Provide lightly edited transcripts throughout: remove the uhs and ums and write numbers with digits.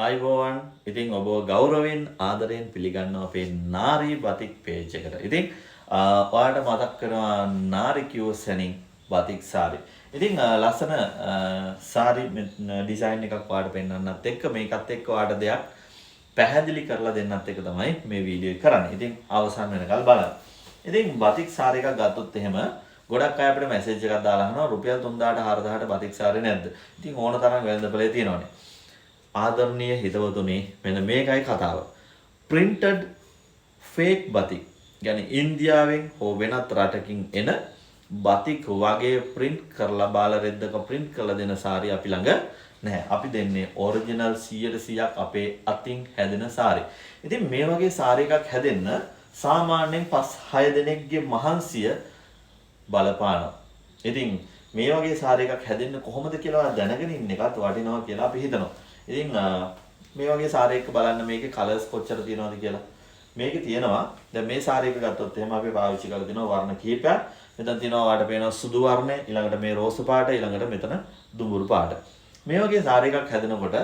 ආයිබෝවන් ඉතින් ඔබ ගෞරවයෙන් ආදරයෙන් පිළිගන්නවා අපේ නාරි බතික් පේජ් එකට. ඉතින් ඔයාලට මතක් කරනවා නාරි කියෝ සැනින් බතික් සාරි. ඉතින් ලස්සන සාරි ඩිසයින් එකක් ඔයාලට පෙන්වන්නත් එක්ක මේකත් එක්ක ඔයාලට දෙයක් පැහැදිලි කරලා දෙන්නත් එක තමයි මේ වීඩියෝ එක කරන්නේ. ඉතින් අවසන් වෙනකල් බලන්න. ඉතින් බතික් සාරි එකක් ගත්තොත් එහෙම ගොඩක් අය අපිට මැසේජ් එකක් දාලා අහනවා රුපියල් 3000ට 4000ට බතික් සාරි නැද්ද? ඉතින් ඕන තරම් වෙළඳපොලේ තියෙනවනේ. ආදරණීය හිතවතුනි මෙන්න මේකයි කතාව. printed fake batik. يعني ඉන්දියාවෙන් හෝ වෙනත් රටකින් එන batik වගේ print කරලා බාල රෙද්දක print කරලා දෙන සාරි අපි ළඟ නැහැ. අපි දෙන්නේ original 100%ක් අපේ අතින් හැදෙන සාරි. ඉතින් මේ වගේ සාරි එකක් හැදෙන්න සාමාන්‍යයෙන් 5-6 දෙනෙක්ගේ මහන්සිය බලපානවා. ඉතින් මේ වගේ සාරි එකක් හැදෙන්න කොහොමද කියලා දැනගෙන ඉන්න එකත් වටිනවා කියලා අපි හිතනවා. ඉතින් මේ වගේ සාරි එක බලන්න මේකේ කලර්ස් කොච්චර තියෙනවද කියලා. මේකේ තියෙනවා දැන් මේ සාරි එක ගත්තොත් එහෙම අපි පාවිච්චි කරලා තියෙනවා වර්ණ කිහිපයක්. මෙතන තියෙනවා ඔයාලට පේනවා සුදු වර්ණය, ඊළඟට මේ රෝස පාට, ඊළඟට මෙතන දුඹුරු පාට. මේ වගේ සාරි එකක් හැදෙනකොට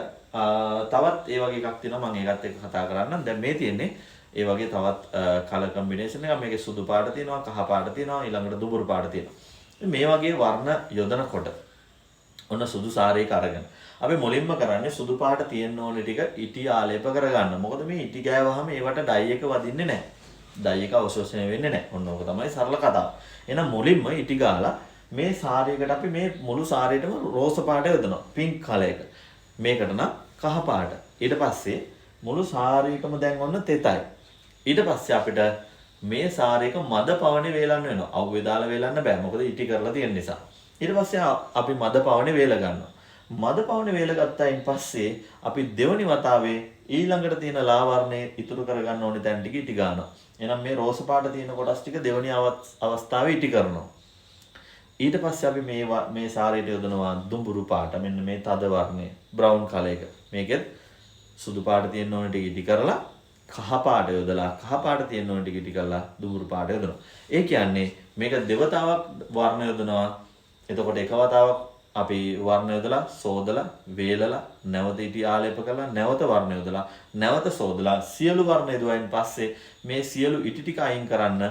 තවත් ඒ වගේ එකක් තියෙනවා මම ඒකත් එක්ක කතා කරන්නම්. දැන් මේ තියෙන්නේ ඒ වගේ තවත් කලර් කම්බිනේෂන් එකක්. මේකේ සුදු පාට තියෙනවා, කහ පාට තියෙනවා, ඊළඟට දුඹුරු පාට තියෙනවා. මේ වගේ වර්ණ යොදනකොට ඔන්න සුදු සාරි එක අරගෙන අපි මුලින්ම කරන්නේ සුදු පාට තියෙන්න ඕනේ ටික ඉටි ආලේප කරගන්න. මොකද මේ ඉටි ගෑවහම ඒවට ඩයි එක වදින්නේ නැහැ. ඩයි එක අවශෝෂණය වෙන්නේ නැහැ. ඔන්න ඕක තමයි සරල කතාව. එහෙනම් මුලින්ම ඉටි ගාලා මේ සාරියකට අපි මේ මුළු සාරියටම රෝස පාට යොදනවා. පින්ක් කලර් එක. මේකට නම් කහ පාට. ඊට පස්සේ මුළු සාරියකම දැන් ඔන්න තෙතයි. ඊට පස්සේ අපිට මේ සාරියක මද පවනේ වේලන්න වෙනවා. අවුවේ දාලා වේලන්න බෑ. මොකද ඉටි කරලා තියෙන නිසා. ඊට පස්සේ අපි මද පවනේ වේල ගන්නවා. මද පවනේ වේල ගත්තායින් පස්සේ අපි දෙවනි වතාවේ ඊළඟට තියෙන ලා වර්ණය ඉතුරු කරගන්න ඕනේ තැන් ටික ඉටි ගන්නවා. එහෙනම් මේ රෝස පාට තියෙන කොටස් ටික දෙවනි අවස්ථාවේ ඉටි කරනවා. ඊට පස්සේ අපි මේ සාරියට යොදනවා දුඹුරු පාට. මෙන්න මේ තද වර්ණය බ්‍රවුන් කලර් එක. මේකෙත් සුදු පාට තියෙන ඕනේ ටික ඉටි කරලා කහ පාට යොදලා කහ පාට තියෙන ඕනේ ටික ඉටි කරලා දුඹුරු පාට යොදනවා. ඒ කියන්නේ මේක දෙවතාවක් වර්ණ යොදනවා. එතකොට එක වතාවක් අපි වර්ණ යොදලා සෝදලා වේලලා නැවත ඉටි ආලේප කරලා නැවත වර්ණ යොදලා නැවත සෝදලා සියලු වර්ණ යොදුවයින් පස්සේ මේ සියලු ඉටි ටික අයින් කරන්න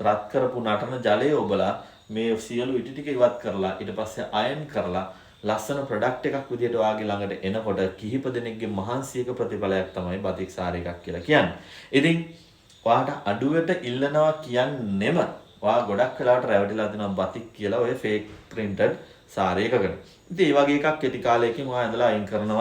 රත් කරපු නටන ජලය ඔබලා මේ සියලු ඉටි ටික ඉවත් කරලා ඊට පස්සේ අයන් කරලා ලස්සන ප්‍රොඩක්ට් එකක් විදියට ඔයාගේ ළඟට එනකොට කිහිප දෙනෙක්ගේ මහන්සියක ප්‍රතිඵලයක් තමයි බතික් සාරි එකක් කියලා කියන්නේ. ඉතින් ඔයාට අඩුවට ඉල්ලනවා කියන්නෙම ඔයා ගොඩක් වෙලාවට රැවටිලා දෙනවා බතික් කියලා ඔය ෆේක් printed සාරි එකකට. ඉතින් මේ වගේ එකක් කෙටි කාලයකින් ඔයා ඇඳලා අයින් කරනවා.